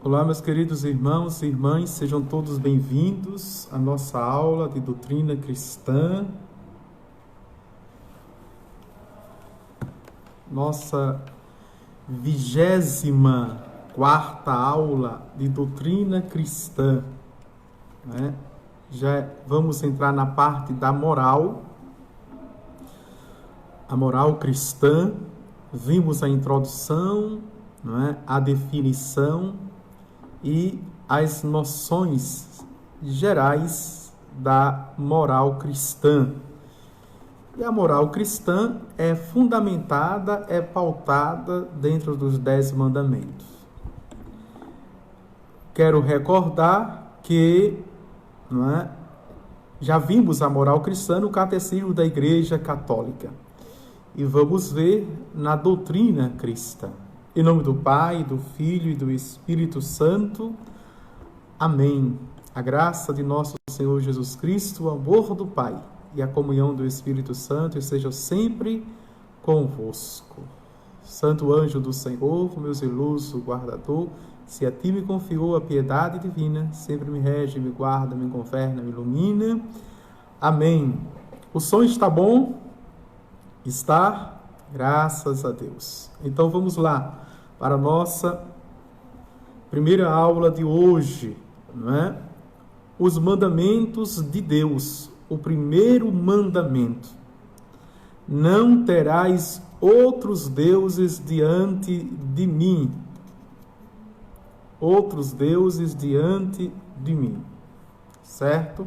Olá, meus queridos irmãos e irmãs, sejam todos bem-vindos à nossa aula de doutrina cristã. Nossa 24ª aula de doutrina cristã, né? Já vamos entrar na parte da moral, a moral cristã. Vimos a introdução, não é? A definição e as noções gerais da moral cristã. E a moral cristã é fundamentada, é pautada dentro dos 10 mandamentos. Quero recordar que, não é, já vimos a moral cristã no Catecismo da Igreja Católica. E vamos ver na doutrina cristã. Em nome do Pai, do Filho e do Espírito Santo. Amém. A graça de nosso Senhor Jesus Cristo, o amor do Pai e a comunhão do Espírito Santo estejam sempre convosco. Santo anjo do Senhor, meu zeloso guardador, se a ti me confiou a piedade divina, sempre me rege, me guarda, me governa, me ilumina. Amém. O som está bom? Está? Graças a Deus. Então vamos lá para a nossa primeira aula de hoje, não é? Os mandamentos de Deus. O primeiro mandamento: não terás outros deuses diante de mim. Outros deuses diante de mim. Certo?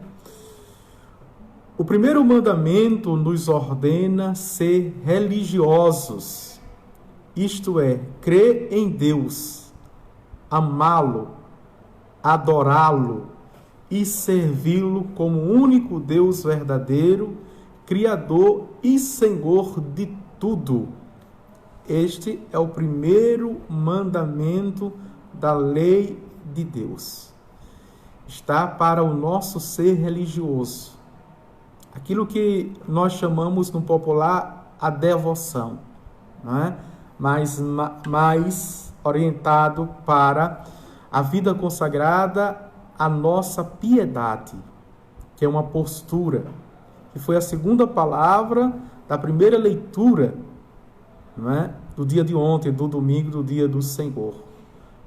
O primeiro mandamento nos ordena ser religiosos, isto é, crer em Deus, amá-lo, adorá-lo e servi-lo como único Deus verdadeiro, Criador e Senhor de tudo. Este é o primeiro mandamento da lei de Deus. Está para o nosso ser religioso. Aquilo que nós chamamos no popular a devoção, não é? Mais orientado para a vida consagrada, a nossa piedade, que é uma postura, que foi a segunda palavra da primeira leitura, não é? Do dia de ontem, do domingo, do dia do Senhor.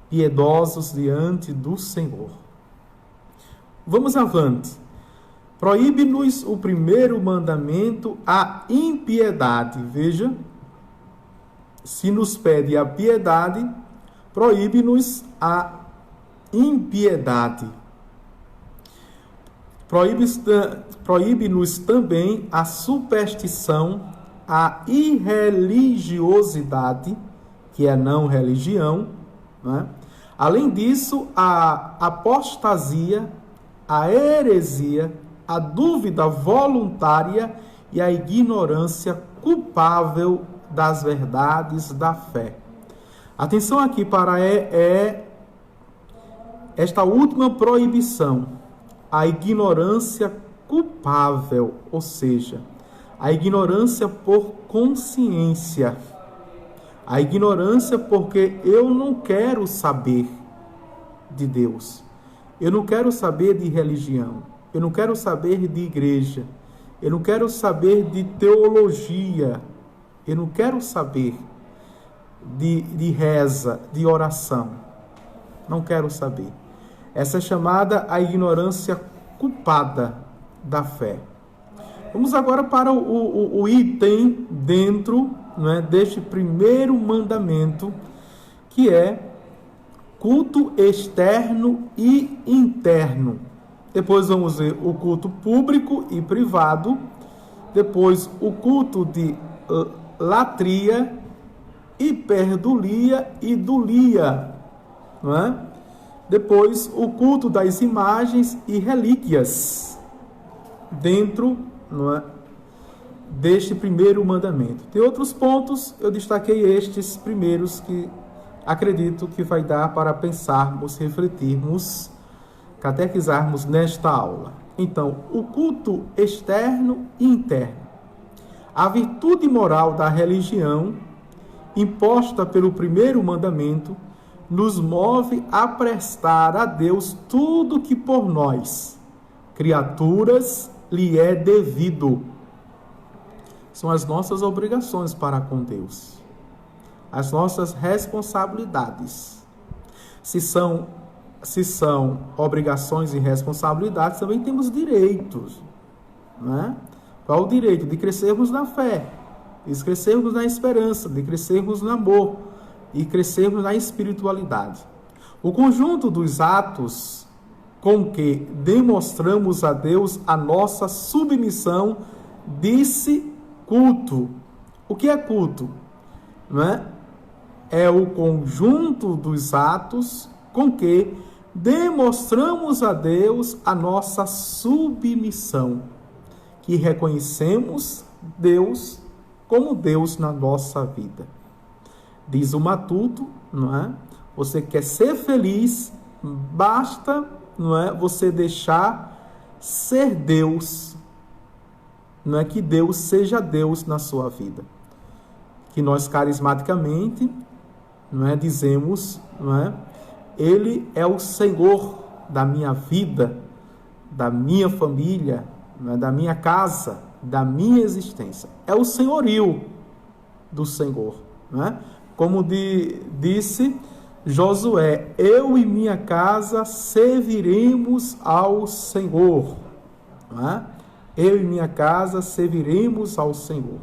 Piedosos diante do Senhor. Vamos avante. Proíbe-nos o primeiro mandamento a impiedade. Veja, se nos pede a piedade, proíbe-nos a impiedade. Proíbe-nos também a superstição, a irreligiosidade, que é não religião, né? Além disso, a apostasia, a heresia, a dúvida voluntária e a ignorância culpável das verdades da fé. Atenção aqui para esta última proibição, a ignorância culpável, ou seja, a ignorância por consciência, a ignorância porque eu não quero saber de Deus, eu não quero saber de religião, eu não quero saber de igreja, eu não quero saber de teologia, eu não quero saber de reza, de oração. Não quero saber. Essa é chamada a ignorância culpada da fé. Vamos agora para o item dentro, não é, deste primeiro mandamento, que é culto externo e interno. Depois vamos ver o culto público e privado. Depois o culto de latria, hiperdulia e dulia. Não é? Depois o culto das imagens e relíquias. Dentro, não é, deste primeiro mandamento. Tem outros pontos, eu destaquei estes primeiros que acredito que vai dar para pensarmos, refletirmos, catequizarmos nesta aula. Então, o culto externo e interno. A virtude moral da religião, imposta pelo primeiro mandamento, nos move a prestar a Deus tudo que por nós, criaturas, lhe é devido. São as nossas obrigações para com Deus, as nossas responsabilidades. Se são obrigações e responsabilidades, também temos direitos, né? Qual o direito? De crescermos na fé, de crescermos na esperança, de crescermos no amor e crescermos na espiritualidade. O conjunto dos atos com que demonstramos a Deus a nossa submissão, disse culto. O que é culto? Não é? É o conjunto dos atos com que demonstramos a Deus a nossa submissão, que reconhecemos Deus como Deus na nossa vida. Diz o Matuto, não é? Você quer ser feliz, basta, não é, você deixar ser Deus, não é, que Deus seja Deus na sua vida. Que nós carismaticamente, não é, dizemos, não é, Ele é o Senhor da minha vida, da minha família, não é, da minha casa, da minha existência. É o senhorio do Senhor, não é? Como disse Josué, eu e minha casa serviremos ao Senhor. Não é? Eu e minha casa serviremos ao Senhor.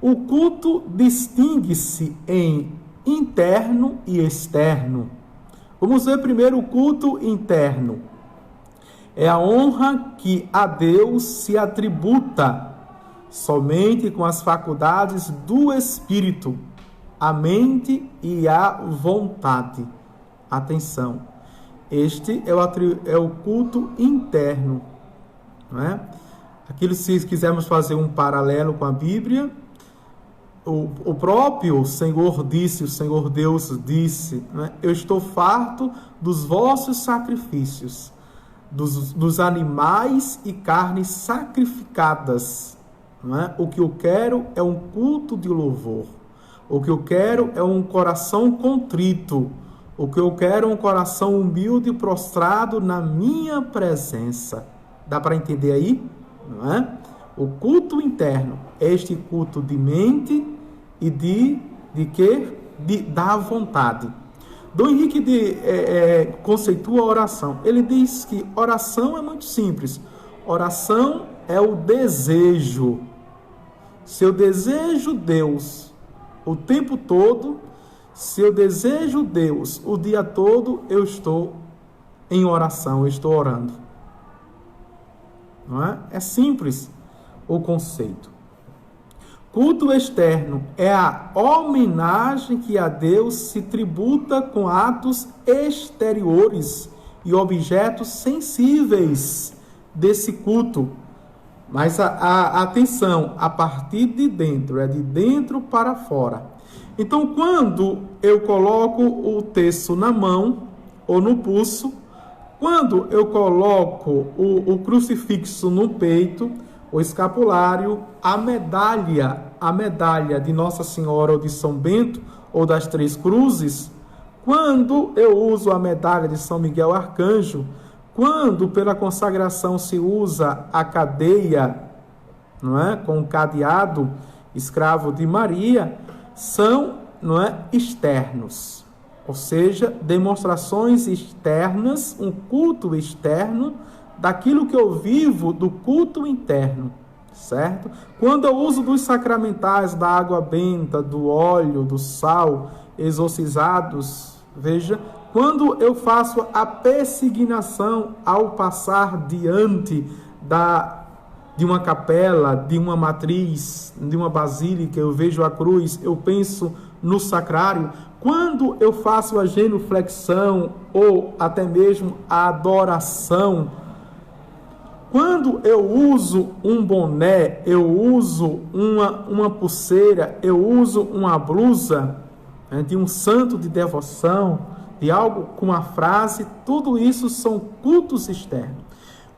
O culto distingue-se em interno e externo. Vamos ver primeiro o culto interno. É a honra que a Deus se atributa somente com as faculdades do Espírito, a mente e a vontade. Atenção, este é o culto interno, não é? Aquilo, se quisermos fazer um paralelo com a Bíblia, o próprio Senhor disse, o Senhor Deus disse, não é? Eu estou farto dos vossos sacrifícios, dos animais e carnes sacrificadas, não é? O que eu quero é um culto de louvor. O que eu quero é um coração contrito. O que eu quero é um coração humilde e prostrado na minha presença. Dá para entender aí? Não é? O culto interno, este culto de mente e de quê? Da vontade. Dom Henrique conceitua a oração. Ele diz que oração é muito simples. Oração é o desejo. Se eu desejo Deus o tempo todo, se eu desejo Deus o dia todo, eu estou em oração, eu estou orando. Não é? É simples o conceito. Culto externo é a homenagem que a Deus se tributa com atos exteriores e objetos sensíveis desse culto. Mas a atenção, a partir de dentro, é de dentro para fora. Então, quando eu coloco o terço na mão ou no pulso, quando eu coloco o crucifixo no peito, o escapulário, a medalha de Nossa Senhora ou de São Bento ou das Três Cruzes, quando eu uso a medalha de São Miguel Arcanjo, quando pela consagração se usa a cadeia, não é, com o cadeado, escravo de Maria, são, não é, externos, ou seja, demonstrações externas, um culto externo daquilo que eu vivo do culto interno, certo? Quando eu uso dos sacramentais, da água benta, do óleo, do sal, exorcizados, veja, quando eu faço a persignação ao passar diante de uma capela, de uma matriz, de uma basílica, eu vejo a cruz, eu penso no sacrário. Quando eu faço a genuflexão ou até mesmo a adoração, quando eu uso um boné, eu uso uma pulseira, eu uso uma blusa, né, de um santo de devoção, de algo com a frase, tudo isso são cultos externos.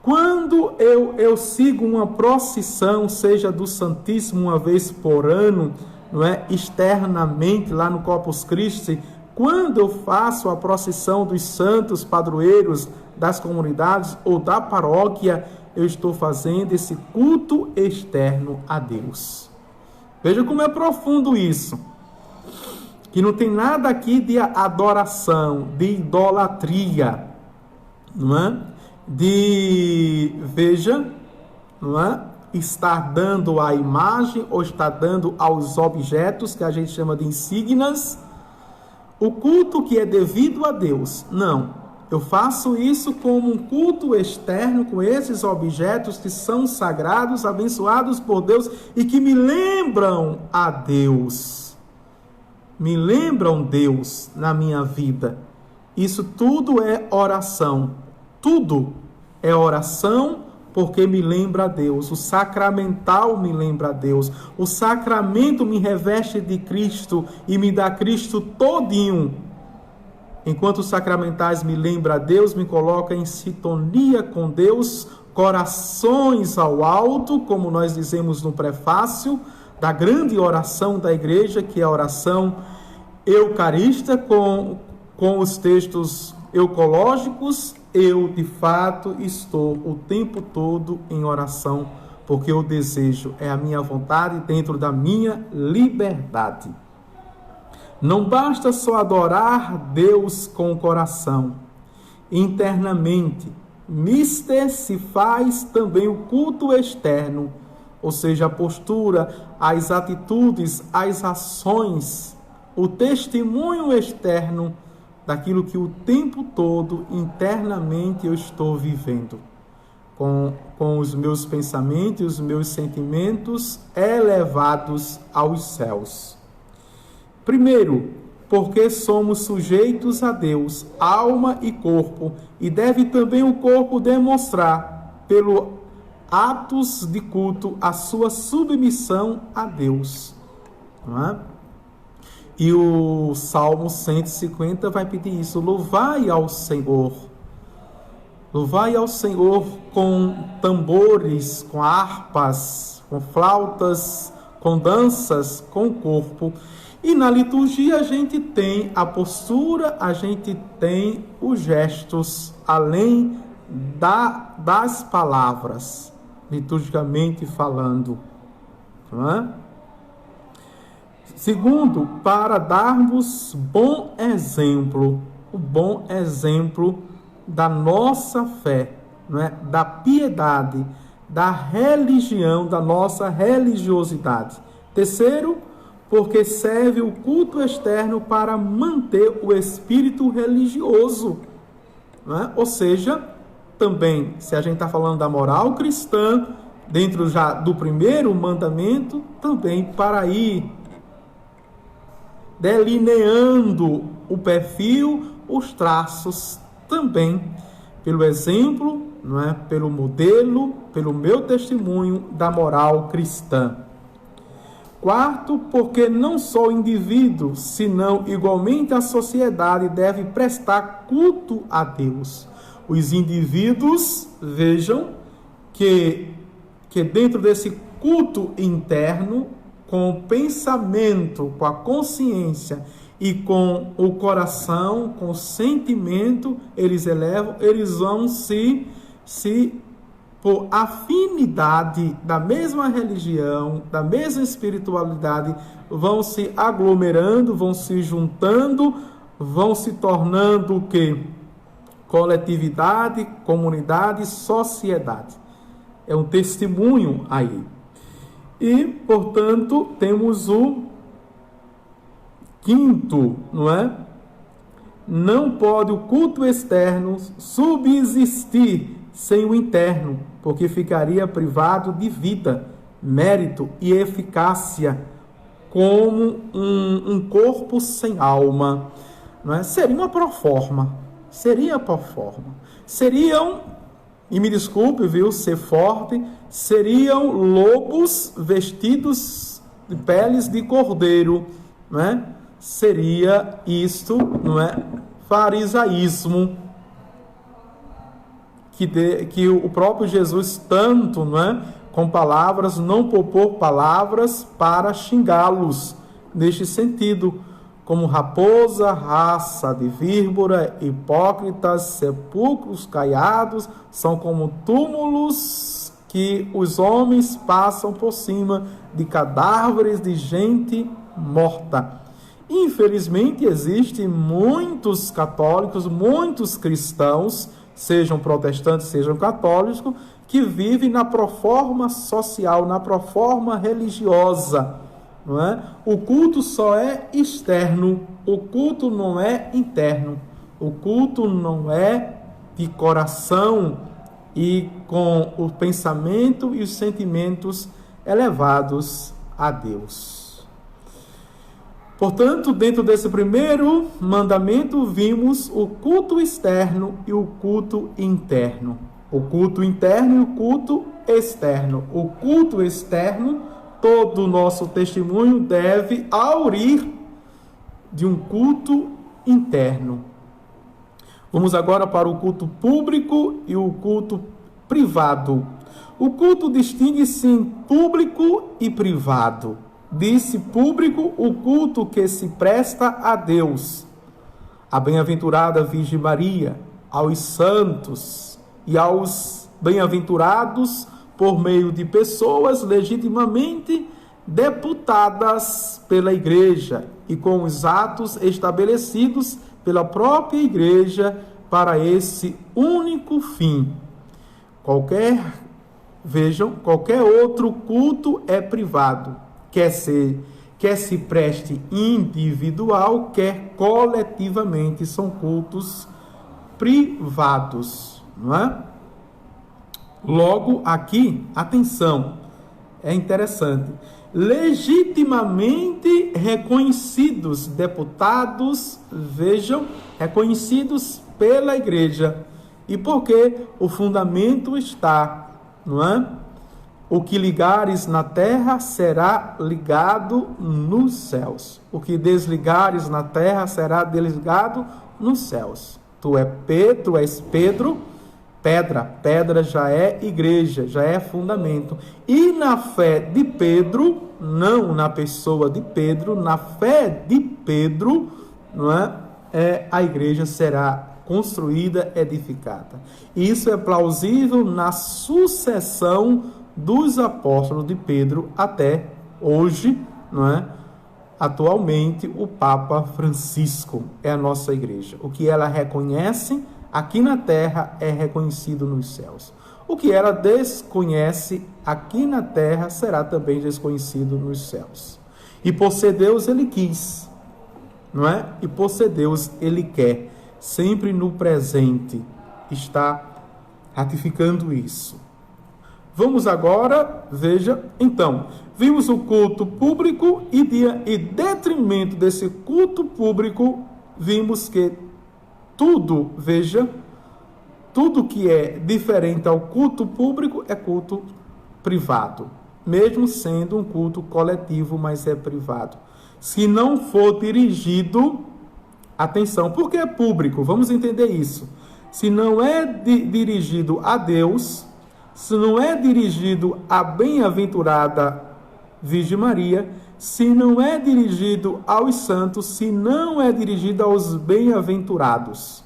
Quando eu sigo uma procissão, seja do Santíssimo uma vez por ano, não é, externamente, lá no Corpus Christi, quando eu faço a procissão dos santos padroeiros das comunidades ou da paróquia, eu estou fazendo esse culto externo a Deus. Veja como é profundo isso. Que não tem nada aqui de adoração, de idolatria, não é? Não é? Estar dando à imagem ou estar dando aos objetos que a gente chama de insígnias, o culto que é devido a Deus. Não, eu faço isso como um culto externo com esses objetos que são sagrados, abençoados por Deus e que me lembram a Deus. Me lembram Deus na minha vida. Isso tudo é oração. Tudo é oração porque me lembra a Deus. O sacramental me lembra a Deus. O sacramento me reveste de Cristo e me dá Cristo todinho. Enquanto os sacramentais me lembram a Deus, me coloca em sintonia com Deus, corações ao alto, como nós dizemos no prefácio da grande oração da igreja, que é a oração eucarista com os textos eucológicos. Eu, de fato, estou o tempo todo em oração, porque o desejo é a minha vontade dentro da minha liberdade. Não basta só adorar Deus com o coração. Internamente, mister se faz também o culto externo, ou seja, a postura, as atitudes, as ações, o testemunho externo daquilo que o tempo todo, internamente, eu estou vivendo. Com os meus pensamentos e os meus sentimentos elevados aos céus. Primeiro, porque somos sujeitos a Deus, alma e corpo, e deve também o corpo demonstrar, pelo atos de culto, a sua submissão a Deus. Não é? E o Salmo 150 vai pedir isso: louvai ao Senhor. Louvai ao Senhor com tambores, com harpas, com flautas, com danças, com o corpo. E na liturgia a gente tem a postura, a gente tem os gestos, além das palavras, liturgicamente falando. Não é? Segundo, para darmos bom exemplo, o bom exemplo da nossa fé, não é? Da piedade, da religião, da nossa religiosidade. Terceiro, porque serve o culto externo para manter o espírito religioso. Não é? Ou seja, também, se a gente está falando da moral cristã, dentro já do primeiro mandamento, também para ir delineando o perfil, os traços, também pelo exemplo, não é? Pelo modelo, pelo meu testemunho da moral cristã. Quarto, porque não só o indivíduo, senão igualmente a sociedade deve prestar culto a Deus. Os indivíduos, vejam, que dentro desse culto interno, com o pensamento, com a consciência e com o coração, com o sentimento, eles vão se por afinidade da mesma religião, da mesma espiritualidade, vão se aglomerando, vão se juntando, vão se tornando o quê? Coletividade, comunidade, sociedade. É um testemunho aí. E, portanto, temos o quinto, não é? Não pode o culto externo subsistir sem o interno, porque ficaria privado de vida, mérito e eficácia, como um corpo sem alma, não é? Seria uma proforma, seriam, e me desculpe, viu, ser forte, seriam lobos vestidos de peles de cordeiro, não é? Seria isto, não é? Farisaísmo, que o próprio Jesus tanto, não é? Com palavras, não poupou palavras para xingá-los, neste sentido, como raposa, raça de víbora, hipócritas, sepulcros caiados, são como túmulos que os homens passam por cima de cadáveres de gente morta. Infelizmente, existem muitos católicos, muitos cristãos, sejam protestantes, sejam católicos, que vivem na proforma social, na proforma religiosa, não é? O culto só é externo, o culto não é interno, o culto não é de coração e com o pensamento e os sentimentos elevados a Deus. Portanto, dentro desse primeiro mandamento, vimos o culto externo e o culto interno. O culto interno e o culto externo. O culto externo, todo o nosso testemunho deve aurir de um culto interno. Vamos agora para o culto público e o culto privado. O culto distingue-se em público e privado. Disse público, o culto que se presta a Deus, a bem-aventurada Virgem Maria, aos santos e aos bem-aventurados por meio de pessoas legitimamente deputadas pela Igreja e com os atos estabelecidos pela própria Igreja para esse único fim. Qualquer outro culto é privado. Quer se preste individual, quer coletivamente, são cultos privados, não é? Logo aqui, atenção, é interessante, legitimamente reconhecidos, deputados, vejam, reconhecidos pela Igreja, e porque o fundamento está, não é? O que ligares na terra será ligado nos céus. O que desligares na terra será desligado nos céus. Tu és Pedro, pedra já é igreja, já é fundamento. E na fé de Pedro, não na pessoa de Pedro, na fé de Pedro, não é? A igreja será construída, edificada. Isso é plausível na sucessão dos apóstolos de Pedro até hoje, não é? Atualmente, o Papa Francisco é a nossa igreja. O que ela reconhece aqui na terra é reconhecido nos céus. O que ela desconhece aqui na terra será também desconhecido nos céus. E por ser Deus, ele quis, não é? E por ser Deus, ele quer. Sempre no presente está ratificando isso. Vamos agora, veja, então, vimos o culto público e detrimento desse culto público, vimos que tudo, veja, tudo que é diferente ao culto público é culto privado, mesmo sendo um culto coletivo, mas é privado. Se não for dirigido, atenção, porque é público, vamos entender isso. Se não é dirigido a Deus, se não é dirigido à bem-aventurada Virgem Maria, se não é dirigido aos santos, se não é dirigido aos bem-aventurados,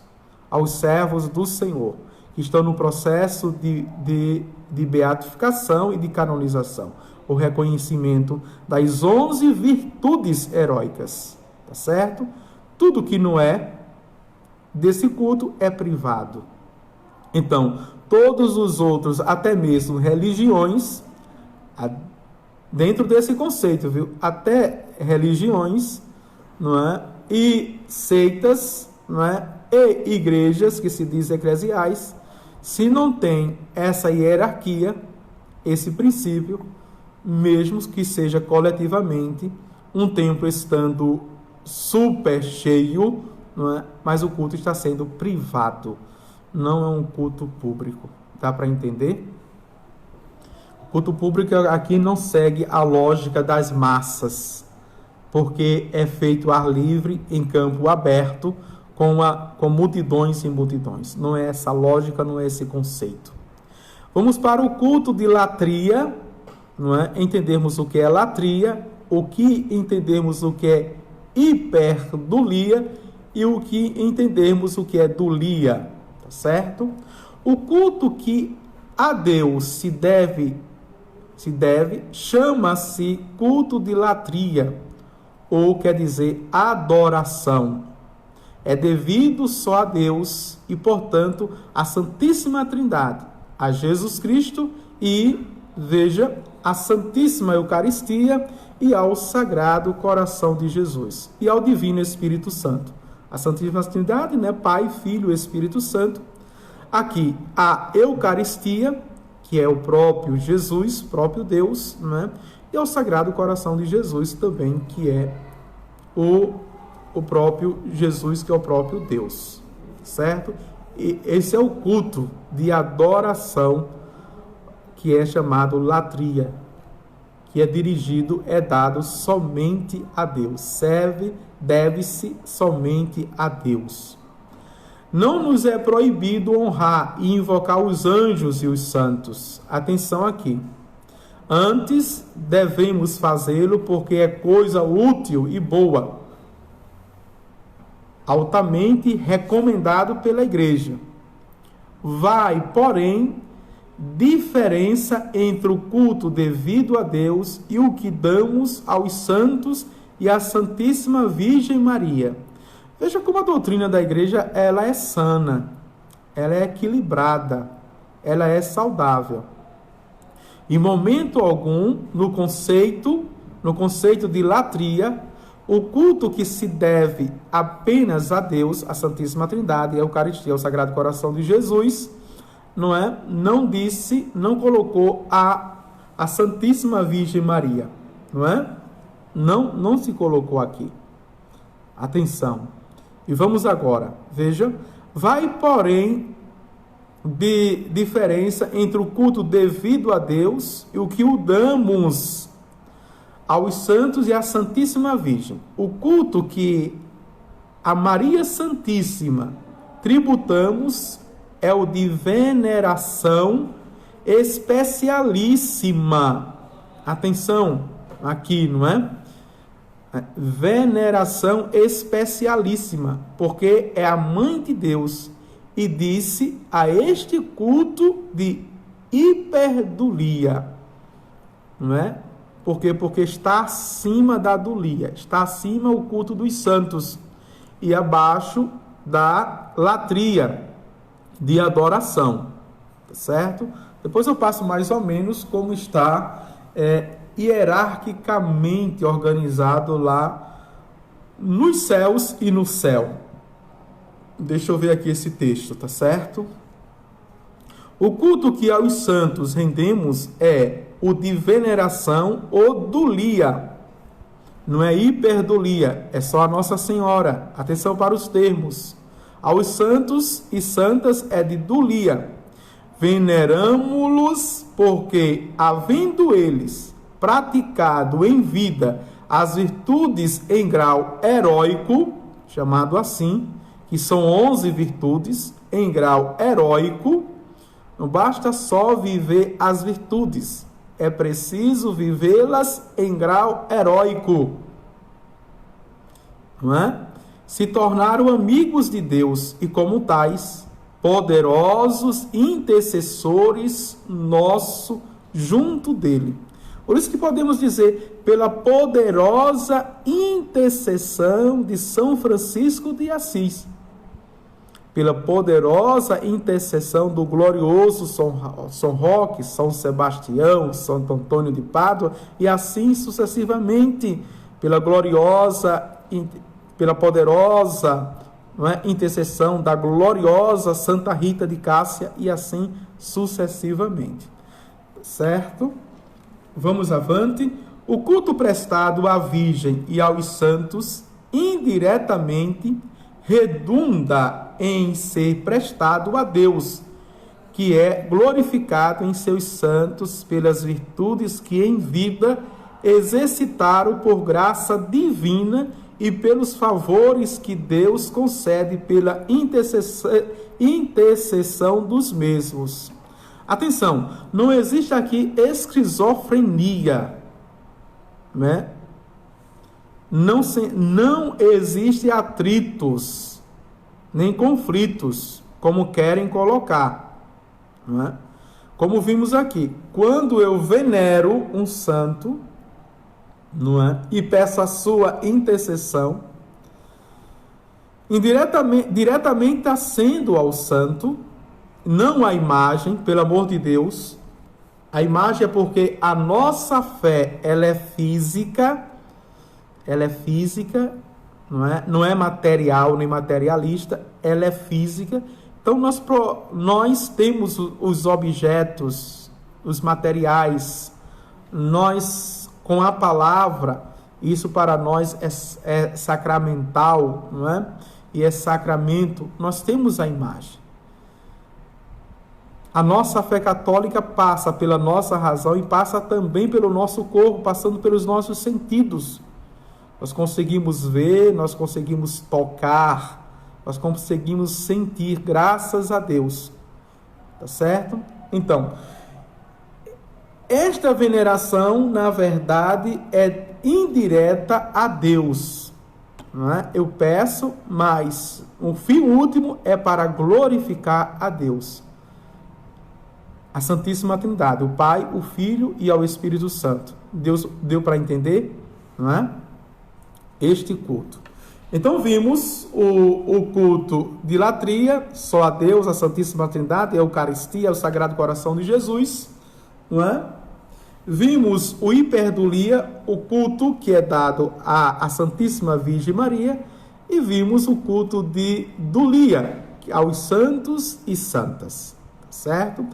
aos servos do Senhor, que estão no processo de beatificação e de canonização, o reconhecimento das 11 virtudes heróicas, tá certo? Tudo que não é desse culto é privado. Então, todos os outros, até mesmo religiões, dentro desse conceito, viu? Até religiões, não é? E seitas, não é? E igrejas, que se diz eclesiais, se não tem essa hierarquia, esse princípio, mesmo que seja coletivamente, um templo estando super cheio, não é? Mas o culto está sendo privado, não é um culto público. Dá para entender? O culto público aqui não segue a lógica das massas, porque é feito ar livre, em campo aberto, com multidões e multidões. Não é essa lógica, não é esse conceito. Vamos para o culto de latria, não é? Entendermos o que é latria, o que entendemos o que é hiperdulia e o que entendermos o que é dulia, tá certo? O culto que a Deus se deve chama-se culto de latria, ou quer dizer adoração. É devido só a Deus e, portanto, à Santíssima Trindade, a Jesus Cristo e, veja, à Santíssima Eucaristia e ao Sagrado Coração de Jesus e ao Divino Espírito Santo. A Santíssima Trindade, né? Pai, Filho e Espírito Santo. Aqui, a Eucaristia, que é o próprio Jesus, próprio Deus, né? E ao Sagrado Coração de Jesus também, que é o próprio Jesus, que é o próprio Deus, certo? E esse é o culto de adoração que é chamado latria, que é dirigido, é dado somente a Deus, deve-se somente a Deus. Não nos é proibido honrar e invocar os anjos e os santos. Atenção aqui. Antes, devemos fazê-lo porque é coisa útil e boa, altamente recomendado pela Igreja. Vai, porém, diferença entre o culto devido a Deus e o que damos aos santos e à Santíssima Virgem Maria. Veja como a doutrina da Igreja, ela é sana, ela é equilibrada, ela é saudável. Em momento algum, no conceito de latria, o culto que se deve apenas a Deus, a Santíssima Trindade, a Eucaristia, ao Sagrado Coração de Jesus, não colocou a Santíssima Virgem Maria, não se colocou aqui. Atenção. E vamos agora, veja, vai, porém, de diferença entre o culto devido a Deus e o que o damos aos santos e à Santíssima Virgem. O culto que a Maria Santíssima tributamos é o de veneração especialíssima. Atenção, aqui, não é? Veneração especialíssima, porque é a mãe de Deus, e disse a este culto de hiperdulia, não é? Por quê? Porque está acima da dulia, está acima o culto dos santos e abaixo da latria de adoração, certo? Depois eu passo mais ou menos como está hierarquicamente organizado lá nos céus e no céu. Deixa eu ver aqui esse texto, tá certo? O culto que aos santos rendemos é o de veneração ou dulia. Não é hiperdulia, é só a Nossa Senhora. Atenção para os termos. Aos santos e santas é de dulia. Veneramo-los porque, havendo eles praticado em vida as virtudes em grau heróico, chamado assim, que são 11 virtudes em grau heróico, não basta só viver as virtudes, é preciso vivê-las em grau heróico, não é? Se tornaram amigos de Deus e, como tais, poderosos intercessores nosso junto dele. Por isso que podemos dizer, pela poderosa intercessão de São Francisco de Assis, pela poderosa intercessão do glorioso São Roque, São Sebastião, Santo Antônio de Pádua, e assim sucessivamente, pela poderosa intercessão da gloriosa Santa Rita de Cássia, e assim sucessivamente. Certo? Vamos avante. O culto prestado à Virgem e aos santos, indiretamente, redunda em ser prestado a Deus, que é glorificado em seus santos pelas virtudes que em vida exercitaram por graça divina e pelos favores que Deus concede pela intercessão dos mesmos. Atenção, não existe aqui esquizofrenia, né? não existe atritos, nem conflitos, como querem colocar, não é? Como vimos aqui, quando eu venero um santo, não é? E peço a sua intercessão, diretamente acendo ao santo, não a imagem, pelo amor de Deus. A imagem é porque a nossa fé, ela é física, não é material nem materialista, ela é física. Então nós temos os objetos, os materiais, nós com a palavra, isso para nós é sacramental, não é? E é sacramento, nós temos a imagem. A nossa fé católica passa pela nossa razão e passa também pelo nosso corpo, passando pelos nossos sentidos. Nós conseguimos ver, nós conseguimos tocar, nós conseguimos sentir, graças a Deus. Tá certo? Então, esta veneração, na verdade, é indireta a Deus. Não é? Eu peço, mas o fim último é para glorificar a Deus. A Santíssima Trindade, o Pai, o Filho e ao Espírito Santo. Deus deu para entender, não é? Este culto. Então vimos o culto de latria, só a Deus, a Santíssima Trindade, a Eucaristia, o Sagrado Coração de Jesus, não é? Vimos o hiperdulia, o culto que é dado à Santíssima Virgem Maria, e vimos o culto de dulia, aos santos e santas, certo?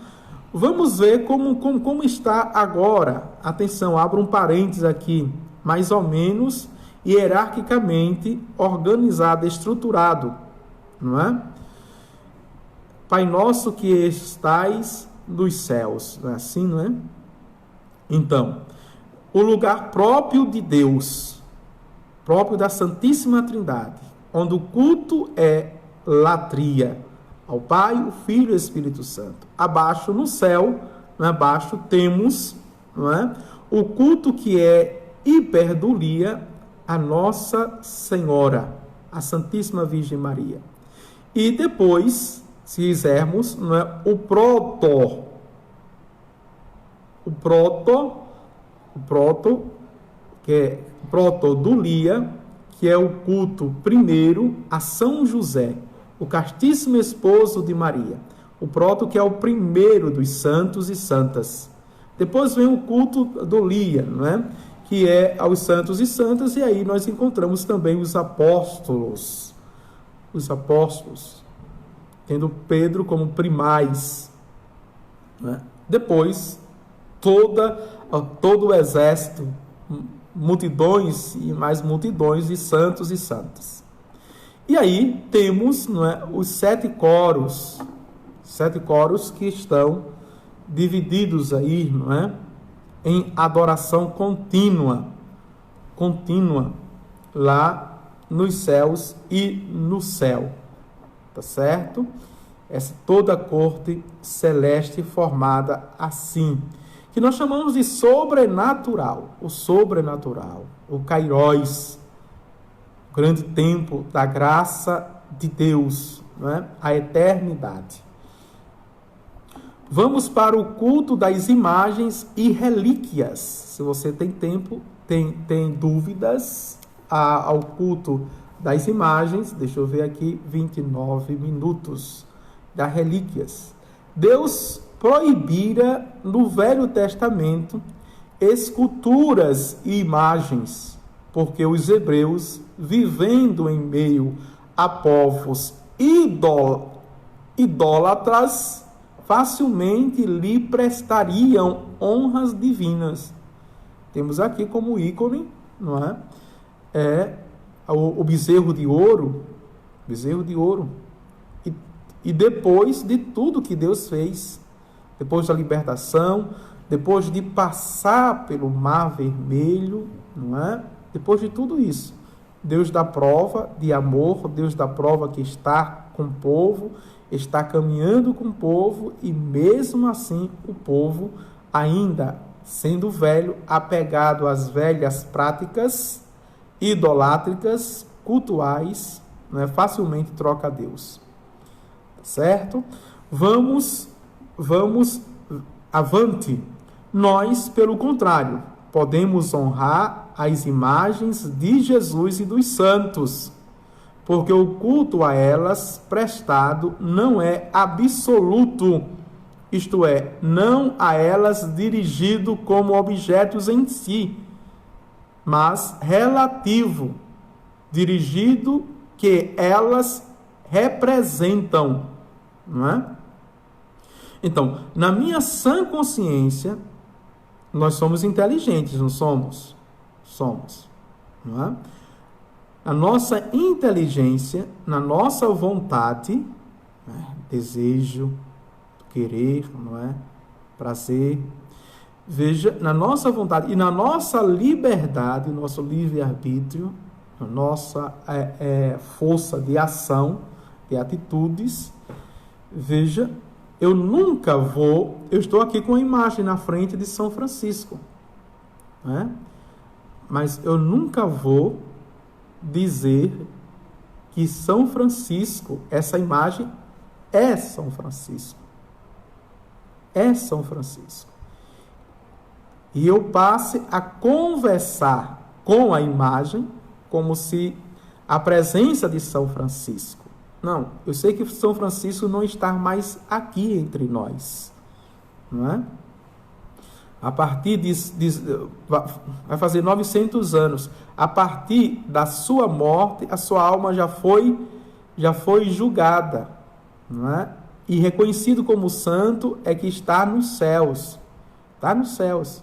Vamos ver como está agora. Atenção, abro um parênteses aqui. Mais ou menos hierarquicamente organizado, estruturado. Não é? Pai nosso que estais nos céus. Não é assim, não é? Então, o lugar próprio de Deus, próprio da Santíssima Trindade, onde o culto é latria, ao Pai, o Filho e o Espírito Santo. Abaixo no céu, abaixo temos, não é, o culto que é hiperdulia, a Nossa Senhora, a Santíssima Virgem Maria. E depois, se quisermos, não é, o protodulia, que é o culto primeiro a São José, o castíssimo esposo de Maria. O proto, que é o primeiro dos santos e santas. Depois vem o culto do Lia, não é? Que é aos santos e santas, e aí nós encontramos também os apóstolos. Os apóstolos, tendo Pedro como primaz. Não é? Depois, todo o exército, multidões e mais multidões de santos e santas. E aí temos, não é, os 7 coros que estão divididos aí, não é, em adoração contínua lá nos céus e no céu, tá certo? Essa toda a corte celeste formada assim, que nós chamamos de sobrenatural, o Kairos, o grande tempo da graça de Deus, não é? A eternidade. Vamos para o culto das imagens e relíquias. Se você tem tempo, tem dúvidas ao culto das imagens, deixa eu ver aqui, 29 minutos, das relíquias. Deus proibira no Velho Testamento esculturas e imagens, porque os hebreus, vivendo em meio a povos idólatras, facilmente lhe prestariam honras divinas. Temos aqui como ícone, não é? O bezerro de ouro, e depois de tudo que Deus fez, depois da libertação, depois de passar pelo Mar Vermelho, não é? Depois de tudo isso, Deus dá prova de amor, Deus dá prova que está com o povo, está caminhando com o povo, e mesmo assim o povo, ainda sendo velho, apegado às velhas práticas, idolátricas, cultuais, né, facilmente troca a Deus. Certo? Vamos avante. Nós, pelo contrário, podemos honrar as imagens de Jesus e dos santos, porque o culto a elas prestado não é absoluto, isto é, não a elas dirigido como objetos em si, mas relativo, dirigido que elas representam, não é? Então, na minha sã consciência, nós somos inteligentes, não somos? Somos, não é? A nossa inteligência, na nossa vontade, né, desejo, querer, não é? Prazer, veja, na nossa vontade e na nossa liberdade, nosso livre-arbítrio, a nossa força de ação, de atitudes, veja, eu estou aqui com a imagem na frente de São Francisco, né? Mas eu nunca vou dizer que São Francisco, essa imagem é São Francisco. É São Francisco. E eu passe a conversar com a imagem como se a presença de São Francisco. Não, eu sei que São Francisco não está mais aqui entre nós, não é? A partir vai fazer 900 anos. A partir da sua morte, a sua alma já foi julgada, não é? E reconhecido como santo é que está nos céus. Está nos céus.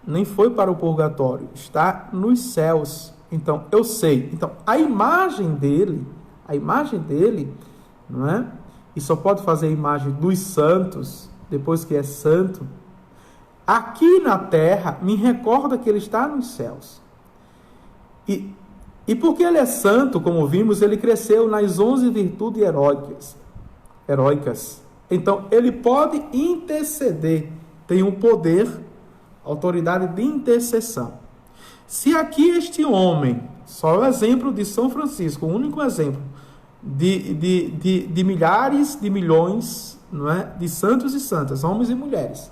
Nem foi para o purgatório, está nos céus. Então, eu sei. Então, a imagem dele, não é? E só pode fazer a imagem dos santos, depois que é santo. Aqui na terra, me recorda que ele está nos céus. E porque ele é santo, como vimos, ele cresceu nas 11 virtudes heróicas. Então, ele pode interceder, tem um poder, autoridade de intercessão. Se aqui este homem, só o exemplo de São Francisco, o único exemplo de milhares, de milhões, não é? De santos e santas, homens e mulheres,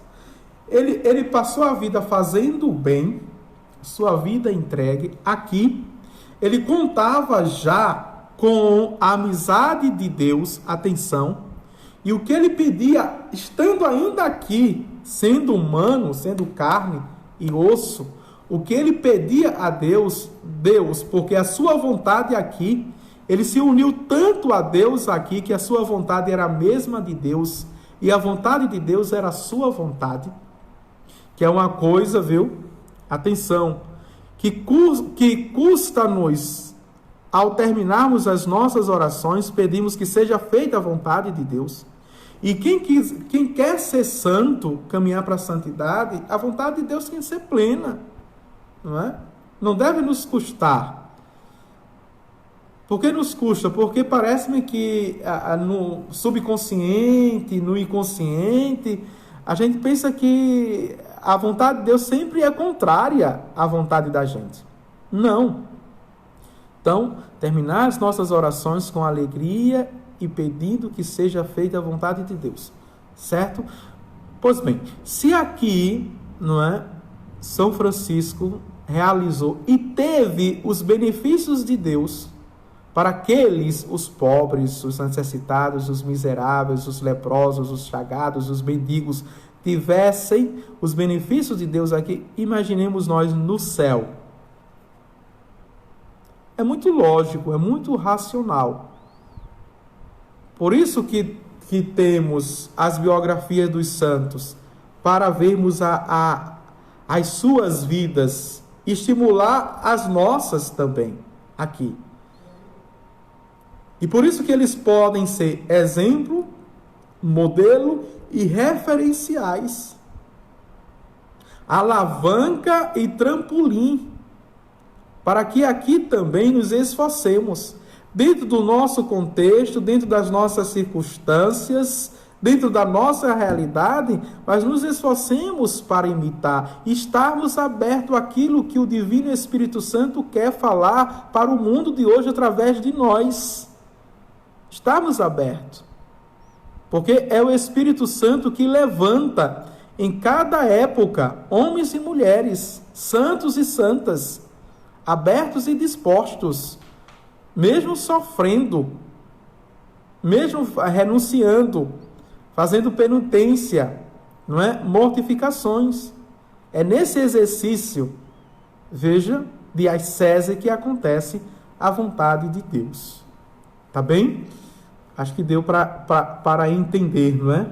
ele passou a vida fazendo o bem, sua vida entregue aqui, ele contava já com a amizade de Deus, atenção, e o que ele pedia, estando ainda aqui, sendo humano, sendo carne e osso, o que ele pedia a Deus, porque a sua vontade aqui, ele se uniu tanto a Deus aqui, que a sua vontade era a mesma de Deus, e a vontade de Deus era a sua vontade, que é uma coisa, viu? Atenção, que custa-nos, ao terminarmos as nossas orações, pedimos que seja feita a vontade de Deus. E quem quer ser santo, caminhar para a santidade, a vontade de Deus tem que ser plena, não é? Não deve nos custar. Por que nos custa? Porque parece-me que no subconsciente, no inconsciente, a gente pensa que a vontade de Deus sempre é contrária à vontade da gente. Não. Então, terminar as nossas orações com alegria e pedindo que seja feita a vontade de Deus. Certo? Pois bem, se aqui, não é, São Francisco realizou e teve os benefícios de Deus para aqueles, os pobres, os necessitados, os miseráveis, os leprosos, os chagados, os mendigos, tivessem os benefícios de Deus aqui, imaginemos nós no céu. É muito lógico, é muito racional. Por isso que temos as biografias dos santos, para vermos as suas vidas, estimular as nossas também, aqui. E por isso que eles podem ser exemplo, modelo e referenciais, alavanca e trampolim, para que aqui também nos esforcemos, dentro do nosso contexto, dentro das nossas circunstâncias, dentro da nossa realidade, mas nos esforcemos para imitar, estarmos abertos àquilo que o Divino Espírito Santo quer falar para o mundo de hoje através de nós. Estarmos abertos, porque é o Espírito Santo que levanta em cada época homens e mulheres, santos e santas, abertos e dispostos, mesmo sofrendo, mesmo renunciando, fazendo penitência, não é? Mortificações. É nesse exercício, veja, de ascese que acontece a vontade de Deus. Tá bem? Acho que deu para entender, não é?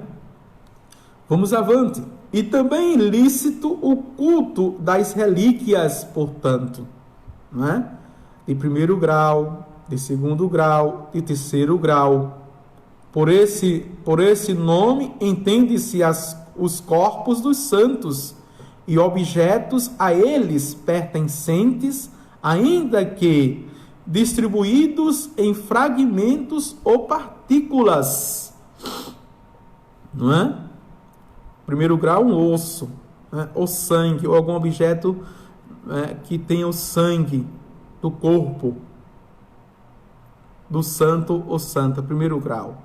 Vamos avante. E também ilícito o culto das relíquias, portanto, não é? De primeiro grau, de segundo grau, de terceiro grau. Por esse nome, entende-se os corpos dos santos e objetos a eles pertencentes, ainda que distribuídos em fragmentos ou partículas. Não é? Primeiro grau, um osso, né? Ou sangue, ou algum objeto que tenha o sangue do corpo do santo ou santa, primeiro grau.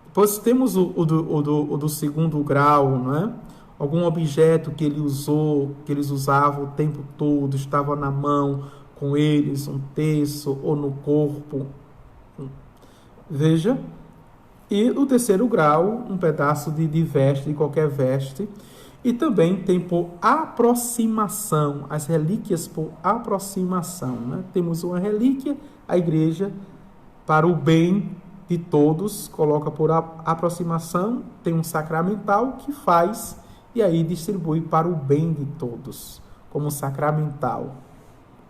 Depois temos o do segundo grau, não é? Algum objeto que eles usavam o tempo todo, estava na mão com eles, um terço ou no corpo. Veja. E o terceiro grau, um pedaço de veste, de qualquer veste. E também tem por aproximação, as relíquias por aproximação, né? Temos uma relíquia, a igreja, para o bem de todos, coloca por aproximação, tem um sacramental que faz e aí distribui para o bem de todos, como sacramental.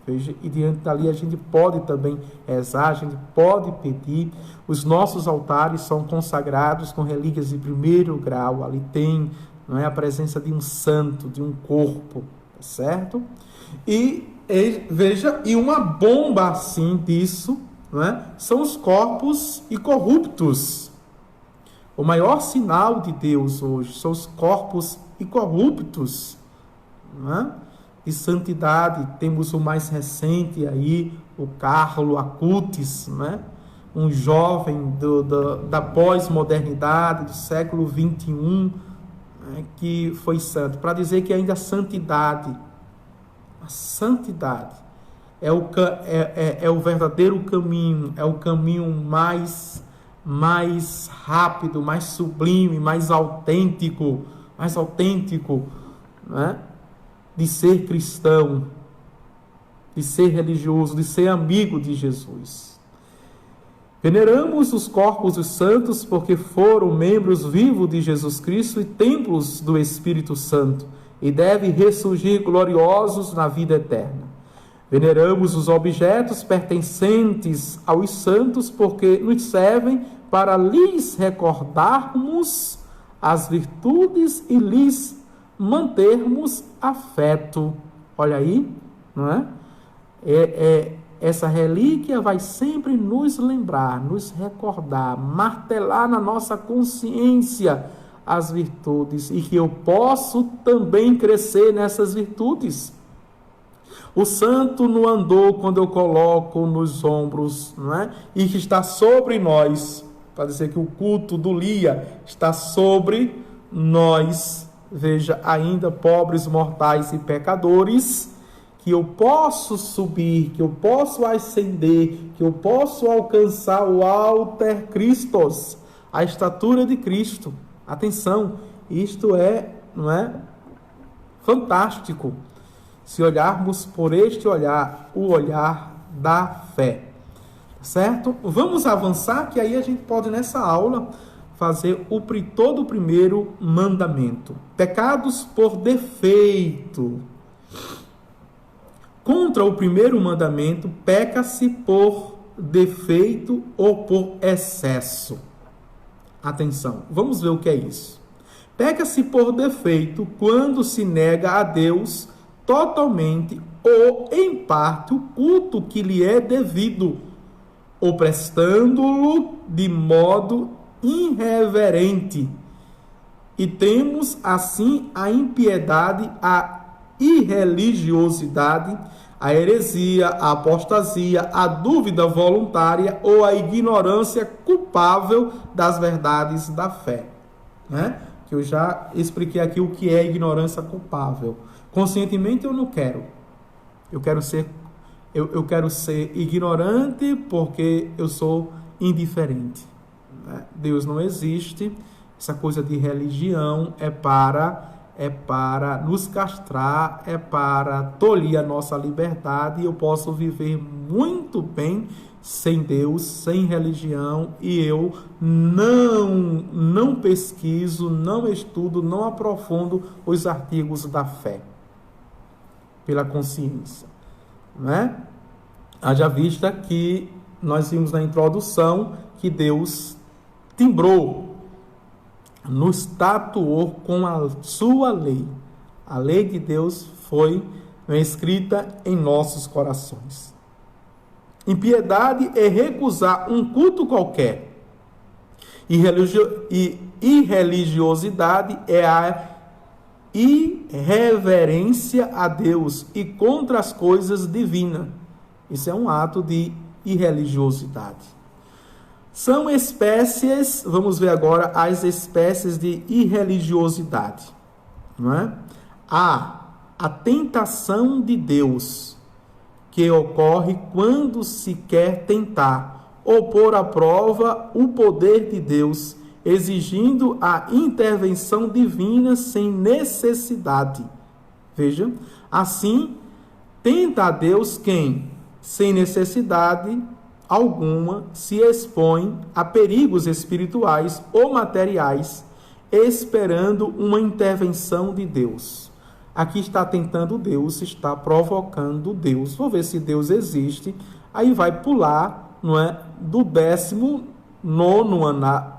Veja, e diante dali a gente pode também rezar, a gente pode pedir. Os nossos altares são consagrados com relíquias de primeiro grau, ali tem, não é, a presença de um santo, de um corpo, tá certo? E veja, e uma bomba assim disso, não é? São os corpos incorruptos. O maior sinal de Deus hoje são os corpos incorruptos, não é? De santidade. Temos o mais recente aí, o Carlo Acutis, não é? Um jovem da pós-modernidade, do século XXI, né? Que foi santo, para dizer que ainda a santidade é o verdadeiro caminho, é o caminho mais rápido, mais sublime, mais autêntico, né? De ser cristão, de ser religioso, de ser amigo de Jesus. Veneramos os corpos dos santos porque foram membros vivos de Jesus Cristo e templos do Espírito Santo e devem ressurgir gloriosos na vida eterna. Veneramos os objetos pertencentes aos santos porque nos servem para lhes recordarmos as virtudes e lhes mantermos afeto. Olha aí, não é? Essa relíquia vai sempre nos lembrar, nos recordar, martelar na nossa consciência as virtudes e que eu posso também crescer nessas virtudes. O santo não andou quando eu coloco nos ombros, não é? E que está sobre nós, para dizer que o culto do Lia está sobre nós. Veja, ainda pobres, mortais e pecadores, que eu posso subir, que eu posso ascender, que eu posso alcançar o alter Christos, a estatura de Cristo. Atenção, isto não é fantástico. Se olharmos por este olhar, o olhar da fé. Certo? Vamos avançar, que aí a gente pode, nessa aula, fazer todo o primeiro mandamento. Pecados por defeito. Contra o primeiro mandamento, peca-se por defeito ou por excesso. Atenção, vamos ver o que é isso. Peca-se por defeito quando se nega a Deus totalmente ou em parte o culto que lhe é devido, ou prestando-lo de modo irreverente. E temos, assim, a impiedade, a irreligiosidade, a heresia, a apostasia, a dúvida voluntária ou a ignorância culpável das verdades da fé. Né? Que eu já expliquei aqui o que é ignorância culpável. Conscientemente eu não quero. Eu quero ser ignorante porque eu sou indiferente. Né? Deus não existe. Essa coisa de religião é para nos castrar, é para tolir a nossa liberdade, e eu posso viver muito bem sem Deus, sem religião, e eu não pesquiso, não estudo, não aprofundo os artigos da fé, pela consciência. Né? Haja vista que nós vimos na introdução que Deus timbrou, nos tatuou com a sua lei. A lei de Deus foi escrita em nossos corações. Impiedade é recusar um culto qualquer. E irreligiosidade é a irreverência a Deus e contra as coisas divinas. Isso é um ato de irreligiosidade. São espécies, vamos ver agora as espécies de irreligiosidade. Não é? A tentação de Deus, que ocorre quando se quer tentar ou pôr à prova o poder de Deus, exigindo a intervenção divina sem necessidade. Veja, assim, tenta a Deus quem, sem necessidade alguma, se expõe a perigos espirituais ou materiais, esperando uma intervenção de Deus. Aqui está tentando Deus, está provocando Deus. Vou ver se Deus existe. Aí vai pular, não é, do 19º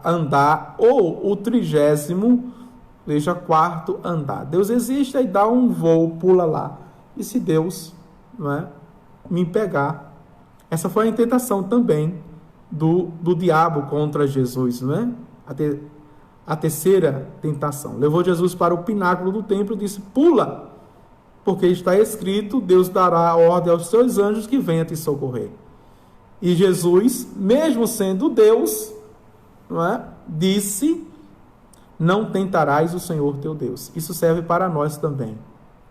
andar ou o 34º andar. Deus existe, aí dá um voo, pula lá. E se Deus, não é, me pegar? Essa foi a tentação também do diabo contra Jesus, não é? A terceira tentação. Levou Jesus para o pináculo do templo e disse: pula, porque está escrito, Deus dará ordem aos seus anjos que venham te socorrer. E Jesus, mesmo sendo Deus, não é, disse: não tentarás o Senhor teu Deus. Isso serve para nós também,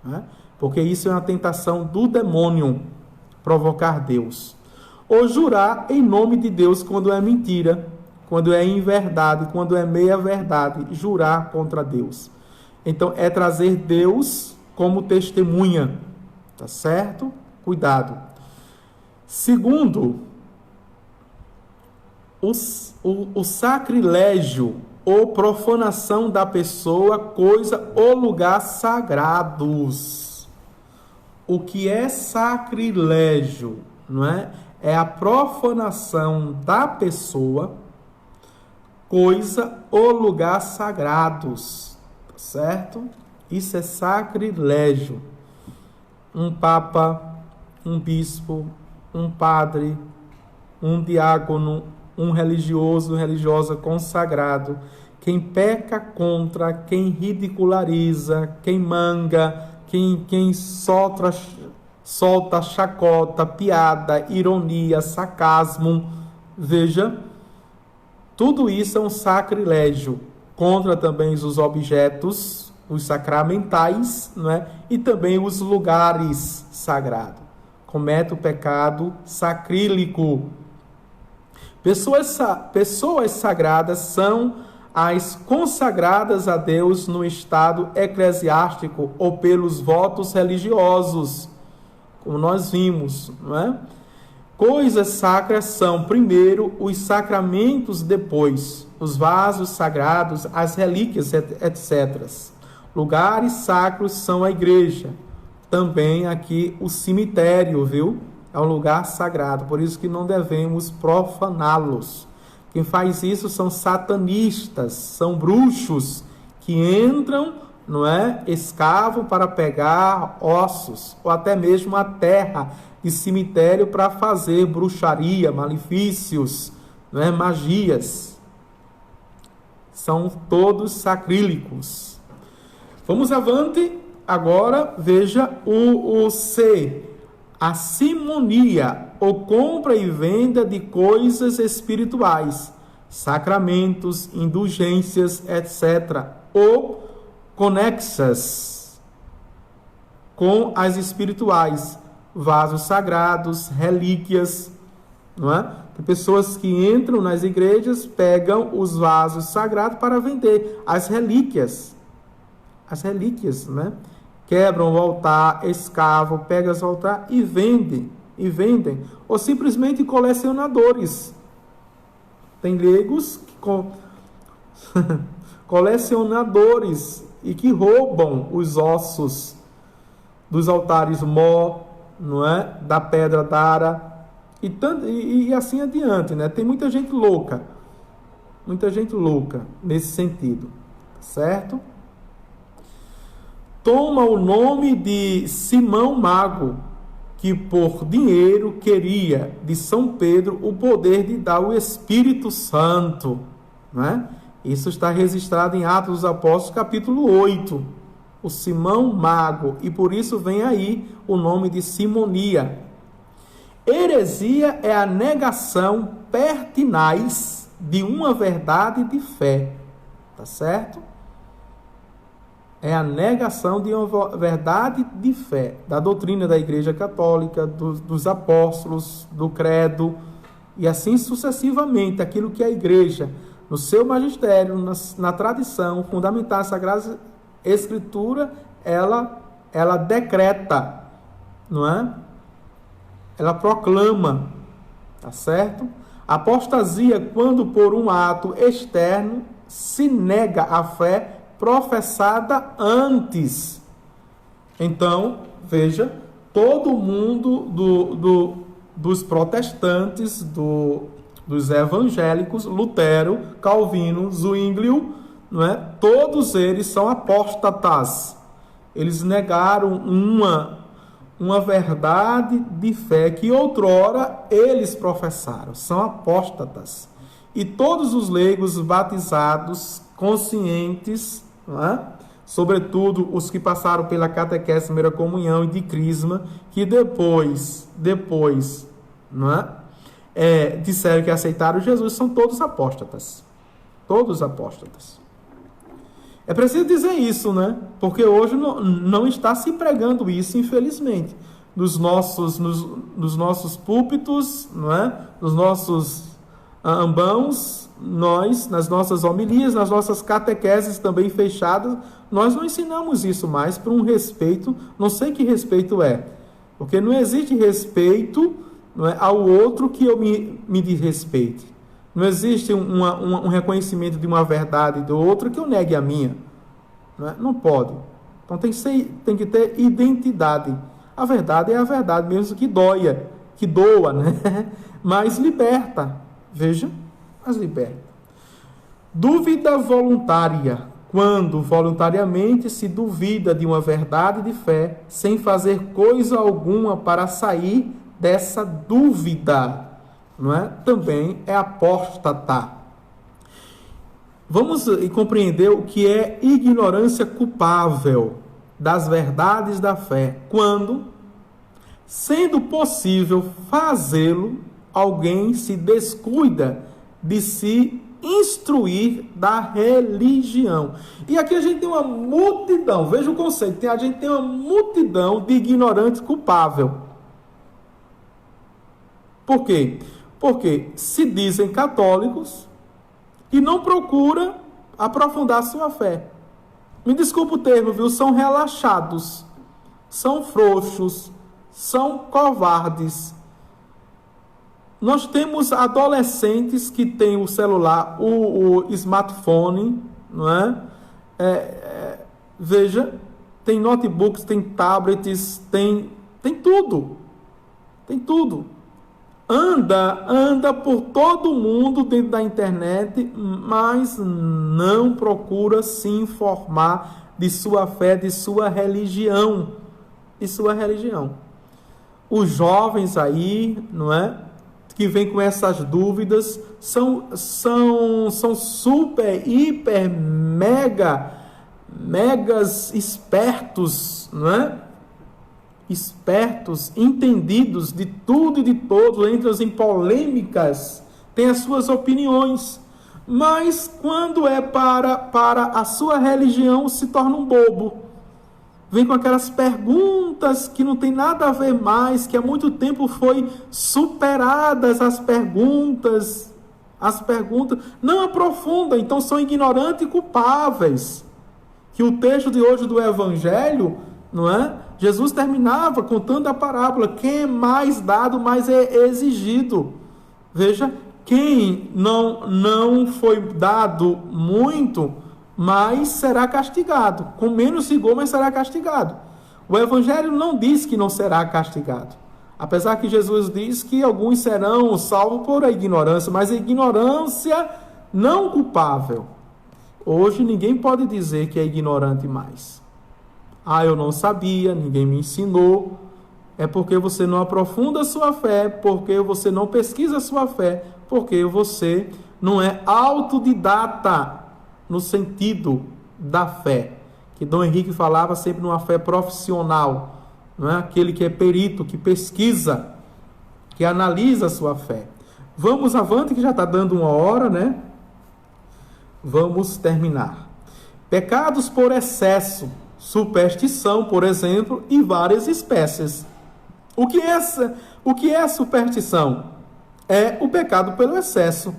não é? Porque isso é uma tentação do demônio, provocar Deus. Ou jurar em nome de Deus quando é mentira, quando é inverdade, quando é meia-verdade, jurar contra Deus. Então, é trazer Deus como testemunha, tá certo? Cuidado. Segundo, o sacrilégio ou profanação da pessoa, coisa ou lugar sagrados. O que é sacrilégio, não é? É a profanação da pessoa, coisa ou lugar sagrados, certo? Isso é sacrilégio. Um papa, um bispo, um padre, um diácono, um religioso, religiosa consagrado, quem peca contra, quem ridiculariza, quem manga, quem solta chacota, piada, ironia, sarcasmo. Veja, tudo isso é um sacrilégio contra também os objetos, os sacramentais, não é? E também os lugares sagrados. Comete o pecado sacrílico. Pessoas sagradas são as consagradas a Deus no estado eclesiástico ou pelos votos religiosos, como nós vimos, não é? Coisas sacras são, primeiro, os sacramentos, depois, os vasos sagrados, as relíquias, etc. Lugares sacros são a igreja. Também aqui o cemitério, viu? É um lugar sagrado, por isso que não devemos profaná-los. Quem faz isso são satanistas, são bruxos que entram, não é? Escavam para pegar ossos, ou até mesmo a terra de cemitério para fazer bruxaria, malefícios, não é? Magias. são todos sacrílegos. Vamos avante. Agora, veja o C. A simonia, ou compra e venda de coisas espirituais, sacramentos, indulgências, etc., ou conexas com as espirituais, vasos sagrados, relíquias, não é? Tem pessoas que entram nas igrejas, pegam os vasos sagrados para vender, as relíquias, né? Quebram o altar, escavam, pegam os altares e vendem, ou simplesmente colecionadores. Tem leigos que colecionadores e que roubam os ossos dos altares mó, não é? Da pedra d'ara e assim adiante, né? Tem muita gente louca nesse sentido, certo? Toma o nome de Simão Mago, que por dinheiro queria de São Pedro o poder de dar o Espírito Santo, né? Isso está registrado em Atos dos Apóstolos, capítulo 8. O Simão Mago, e por isso vem aí o nome de simonia. Heresia é a negação pertinaz de uma verdade de fé, tá certo? É a negação de uma verdade de fé, da doutrina da Igreja Católica, dos apóstolos, do credo, e assim sucessivamente, aquilo que a Igreja, no seu magistério, na tradição fundamental da Sagrada Escritura, ela decreta, não é? Ela proclama, tá certo? Apostasia quando por um ato externo se nega a fé professada antes. Então, veja, todo mundo dos protestantes, dos evangélicos, Lutero, Calvino, Zwinglio, não é? Todos eles são apóstatas. Eles negaram uma verdade de fé que outrora eles professaram. São apóstatas. E todos os leigos batizados, conscientes, não é? Sobretudo os que passaram pela catequese, primeira comunhão e de crisma, que depois, não é? Disseram que aceitaram Jesus, são todos apóstatas. Todos apóstatas. É preciso dizer isso, né? Porque hoje não está se pregando isso, infelizmente. Nos nossos púlpitos, não é? Nos nossos ambãos, nas nossas homilias, nas nossas catequeses também fechadas, nós não ensinamos isso mais por um respeito, não sei que respeito é. Porque não existe respeito, não é, ao outro que eu me desrespeite. Não existe um reconhecimento de uma verdade do outro que eu negue a minha. Não é? Não pode. Então tem que ter identidade. A verdade é a verdade, mesmo que doa, né? Mas liberta. Veja, mas liberta. Dúvida voluntária. Quando voluntariamente se duvida de uma verdade de fé, sem fazer coisa alguma para sair dessa dúvida, não é? Também é apóstata. Vamos compreender o que é ignorância culpável das verdades da fé. Quando, sendo possível fazê-lo, alguém se descuida de se instruir da religião. E aqui a gente tem uma multidão, veja o conceito, a gente tem uma multidão de ignorantes culpáveis. Por quê? Porque se dizem católicos e não procura aprofundar sua fé. Me desculpa o termo, viu? São relaxados, são frouxos, são covardes. Nós temos adolescentes que têm o celular, o smartphone, não é? Veja, tem notebooks, tem tablets, tem tudo. Tem tudo. Anda por todo mundo dentro da internet, mas não procura se informar de sua fé, de sua religião. De sua religião. Os jovens aí, não é? que vêm com essas dúvidas são super, hiper, megas espertos, não é? Espertos, entendidos de tudo e de todos, entram em polêmicas, têm as suas opiniões, mas quando é para a sua religião, se torna um bobo. Vem com aquelas perguntas que não tem nada a ver mais, que há muito tempo foi superadas as perguntas não aprofundam, então são ignorantes e culpáveis. Que o texto de hoje do Evangelho, não é? Jesus terminava contando a parábola: quem é mais dado, mais é exigido. Veja, quem não foi dado muito, mas será castigado. Com menos rigor, mas será castigado. O Evangelho não diz que não será castigado. Apesar que Jesus diz que alguns serão salvos por a ignorância, mas a ignorância não culpável. Hoje ninguém pode dizer que é ignorante mais. Eu não sabia, ninguém me ensinou. É porque você não aprofunda a sua fé, porque você não pesquisa a sua fé, porque você não é autodidata no sentido da fé. Que Dom Henrique falava sempre numa fé profissional, não é? Aquele que é perito, que pesquisa, que analisa a sua fé. Vamos avante, que já está dando 1 hora, né? Vamos terminar. Pecados por excesso, superstição, por exemplo, e várias espécies. O que é superstição? É o pecado pelo excesso.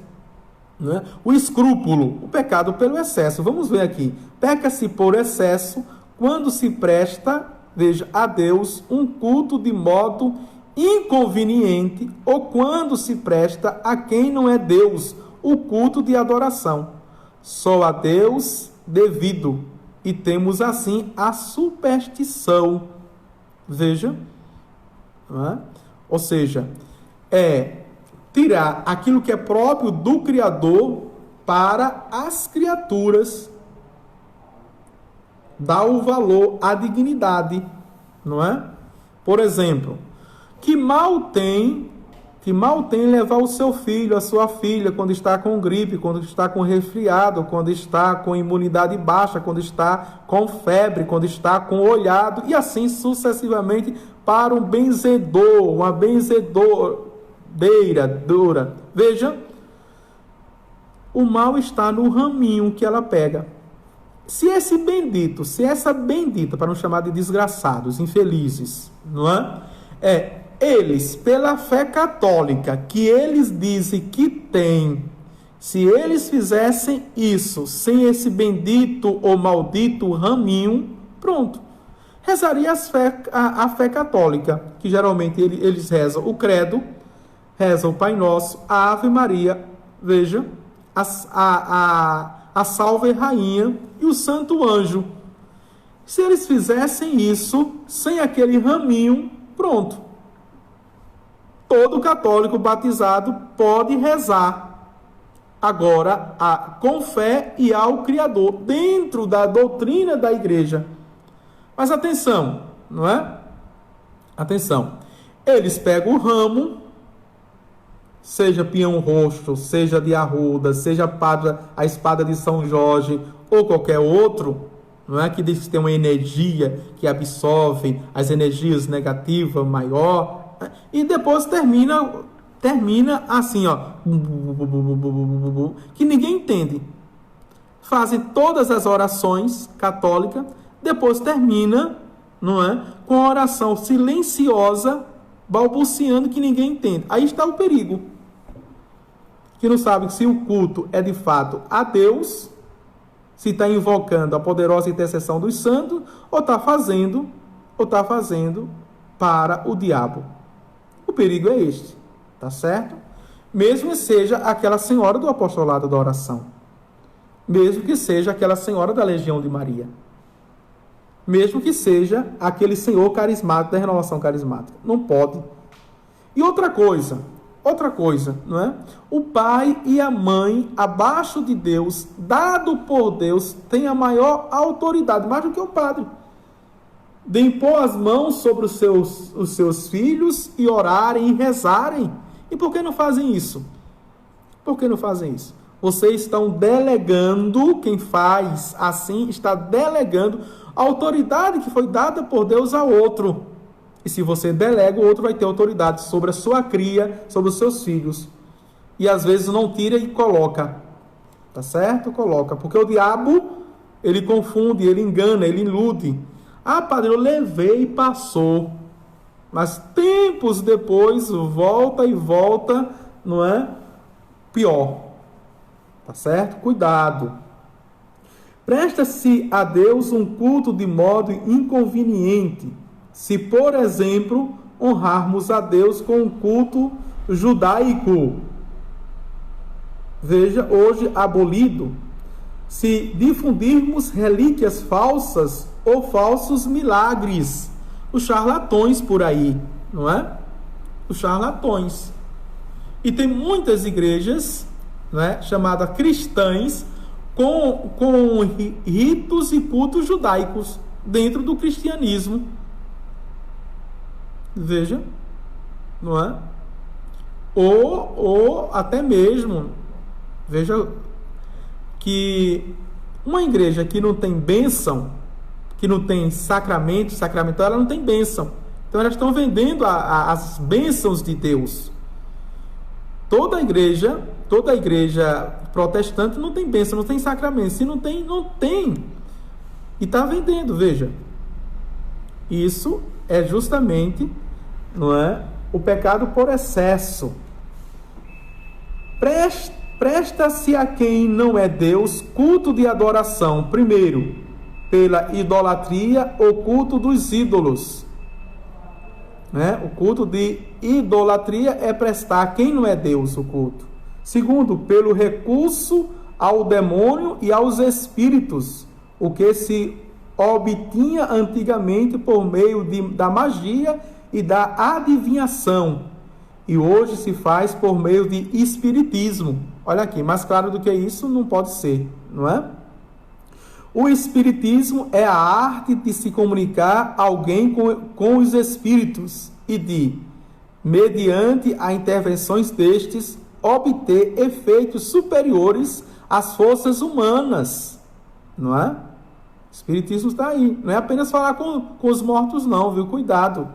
Não é? O escrúpulo, o pecado pelo excesso. Vamos ver aqui. Peca-se por excesso quando se presta, veja, a Deus um culto de modo inconveniente, ou quando se presta a quem não é Deus o culto de adoração. Só a Deus devido. E temos assim a superstição. Veja. Não é? Ou seja, tirar aquilo que é próprio do Criador para as criaturas. Dá o valor, a dignidade, não é? Por exemplo, que mal tem levar o seu filho, a sua filha, quando está com gripe, quando está com resfriado, quando está com imunidade baixa, quando está com febre, quando está com olhado, e assim sucessivamente para um benzedor, uma benzedoura. Veja, o mal está no raminho que ela pega. Se essa bendita, para não chamar de desgraçados, infelizes, não é? Eles, pela fé católica, que eles dizem que têm, se eles fizessem isso, sem esse bendito ou maldito raminho, pronto. Rezaria a fé católica, que geralmente eles rezam o credo, rezam o Pai Nosso, a Ave Maria, veja, a Salve Rainha e o Santo Anjo. Se eles fizessem isso, sem aquele raminho, pronto. Todo católico batizado pode rezar. Agora, com fé e ao Criador, dentro da doutrina da igreja. Mas atenção, não é? Atenção. Eles pegam o ramo, seja pinhão roxo, seja de arruda, seja a espada de São Jorge, ou qualquer outro, não é? Que diz que tem uma energia que absorve as energias negativas maior, e depois termina assim, ó, que ninguém entende. Fazem todas as orações católicas, depois termina, não é? Com a oração silenciosa, balbuciando, que ninguém entende. Aí está o perigo. Que não sabe se o culto é de fato a Deus, se está invocando a poderosa intercessão dos santos, ou está fazendo para o diabo. O perigo é este, tá certo? Mesmo que seja aquela senhora do apostolado da oração, mesmo que seja aquela senhora da Legião de Maria, mesmo que seja aquele senhor carismático da renovação carismática, não pode. E outra coisa, não é? O pai e a mãe, abaixo de Deus, dado por Deus, tem a maior autoridade, mais do que o padre, de impor as mãos sobre os seus filhos e orarem e rezarem E por que não fazem isso? Por que não fazem isso? Vocês estão delegando, quem faz assim está delegando a autoridade que foi dada por Deus a outro. E se você delega, o outro vai ter autoridade sobre a sua cria, sobre os seus filhos. E às vezes não tira e coloca. Tá certo? Coloca. Porque o diabo, ele confunde, ele engana, ele ilude. Ah, padre, eu levei e passou. Mas tempos depois, volta e volta, não é? Pior. Tá certo? Cuidado. Presta-se a Deus um culto de modo inconveniente, se, por exemplo, honrarmos a Deus com um culto judaico. Veja, hoje abolido, se difundirmos relíquias falsas ou falsos milagres. Os charlatões por aí, não é? Os charlatões. E tem muitas igrejas, não é, chamadas cristãs, com ritos e cultos judaicos dentro do cristianismo. Veja, não é? Ou até mesmo, veja que uma igreja que não tem bênção, que não tem sacramento, ela não tem bênção. Então elas estão vendendo as bênçãos de Deus. Toda igreja protestante não tem bênção, não tem sacramento. Se não tem, não tem. E está vendendo, veja. Isso é justamente, não é, o pecado por excesso. Presta-se a quem não é Deus culto de adoração, primeiro, pela idolatria ou culto dos ídolos. Né? O culto de idolatria é prestar a quem não é Deus o culto. Segundo, pelo recurso ao demônio e aos espíritos, o que se obtinha antigamente por meio da magia e da adivinhação, e hoje se faz por meio de espiritismo. Olha aqui, mais claro do que isso não pode ser, não é? O espiritismo é a arte de se comunicar alguém com os espíritos e de, mediante as intervenções destes, obter efeitos superiores às forças humanas, não é? O espiritismo está aí, não é apenas falar com os mortos não, viu? Cuidado.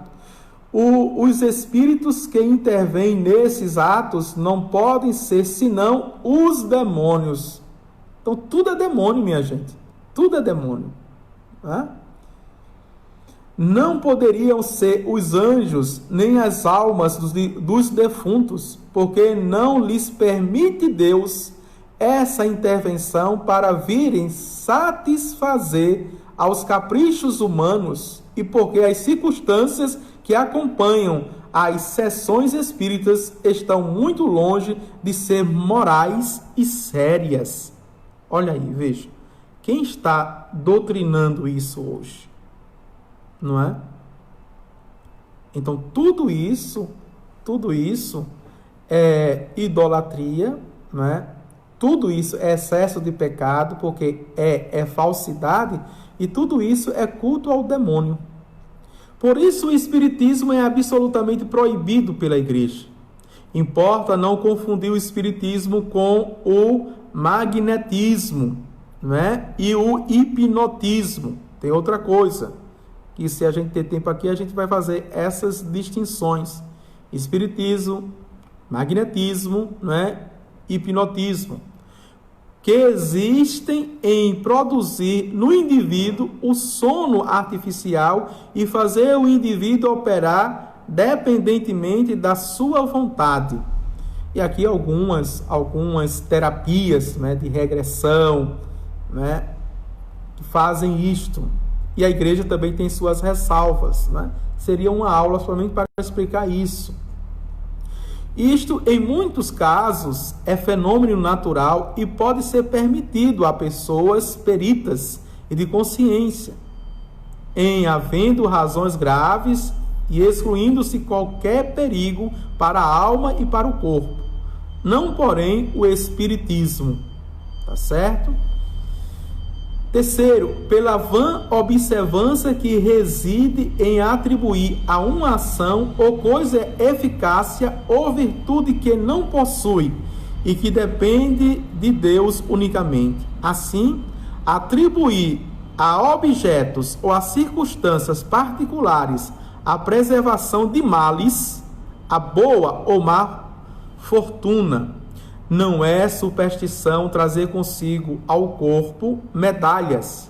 Os espíritos que intervêm nesses atos não podem ser senão os demônios. Então tudo é demônio, minha gente, tudo é demônio, não é? Não poderiam ser os anjos, nem as almas dos defuntos, porque não lhes permite Deus essa intervenção para virem satisfazer aos caprichos humanos e porque as circunstâncias que acompanham as sessões espíritas estão muito longe de ser morais e sérias. Olha aí, veja, quem está doutrinando isso hoje? Não é? Então, tudo isso é idolatria, não é? Tudo isso é excesso de pecado, porque é falsidade, e tudo isso é culto ao demônio. Por isso, o espiritismo é absolutamente proibido pela igreja. Importa não confundir o espiritismo com o magnetismo, não é? E o hipnotismo. Tem outra coisa, que se a gente ter tempo aqui, a gente vai fazer essas distinções. Espiritismo, magnetismo, não é? Hipnotismo. Que existem em produzir no indivíduo o sono artificial e fazer o indivíduo operar dependentemente da sua vontade. E aqui algumas terapias, né, de regressão, né, que fazem isto. E a igreja também tem suas ressalvas, né? Seria uma aula somente para explicar isso. Isto, em muitos casos, é fenômeno natural e pode ser permitido a pessoas peritas e de consciência, em havendo razões graves e excluindo-se qualquer perigo para a alma e para o corpo. Não, porém, o espiritismo. Tá certo? Terceiro, pela vã observância que reside em atribuir a uma ação ou coisa eficácia ou virtude que não possui e que depende de Deus unicamente. Assim, atribuir a objetos ou a circunstâncias particulares a preservação de males, a boa ou má fortuna. Não é superstição trazer consigo ao corpo medalhas,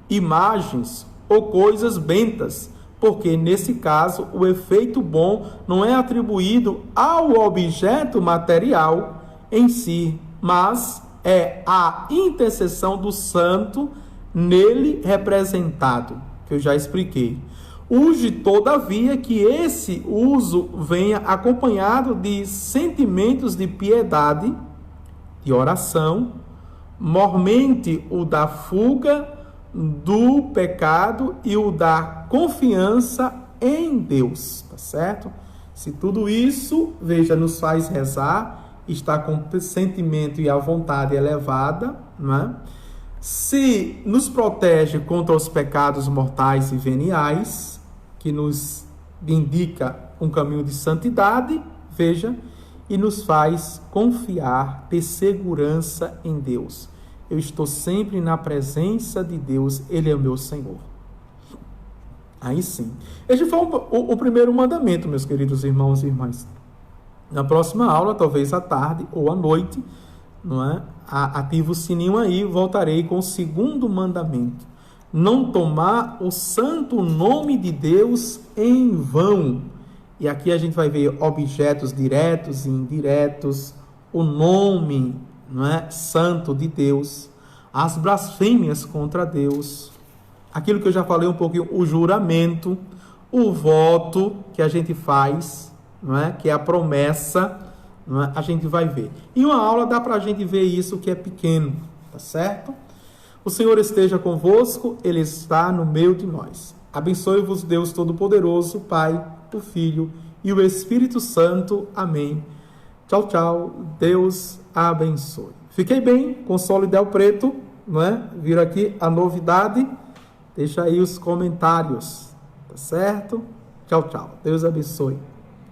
imagens ou coisas bentas, porque nesse caso o efeito bom não é atribuído ao objeto material em si, mas é a intercessão do santo nele representado, que eu já expliquei. Urge, todavia, que esse uso venha acompanhado de sentimentos de piedade, de oração, mormente o da fuga do pecado e o da confiança em Deus, tá certo? Se tudo isso, veja, nos faz rezar, está com sentimento e a vontade elevada, né? Se nos protege contra os pecados mortais e veniais, que nos indica um caminho de santidade, veja, e nos faz confiar, ter segurança em Deus. Eu estou sempre na presença de Deus, Ele é o meu Senhor. Aí sim. Este foi o primeiro mandamento, meus queridos irmãos e irmãs. Na próxima aula, talvez à tarde ou à noite, não é? Ativa o sininho aí, voltarei com o segundo mandamento. Não tomar o santo nome de Deus em vão. E aqui a gente vai ver objetos diretos e indiretos, o nome, não é, santo de Deus, as blasfêmias contra Deus, aquilo que eu já falei um pouquinho, o juramento, o voto que a gente faz, não é, que é a promessa, não é, a gente vai ver. Em uma aula dá para a gente ver isso que é pequeno, tá certo? O Senhor esteja convosco, Ele está no meio de nós. Abençoe-vos Deus Todo-Poderoso, Pai, o Filho e o Espírito Santo. Amém. Tchau, tchau. Deus abençoe. Fiquei bem com o Solo Del Preto, não é? Viram aqui a novidade? Deixa aí os comentários, tá certo? Tchau, tchau. Deus abençoe.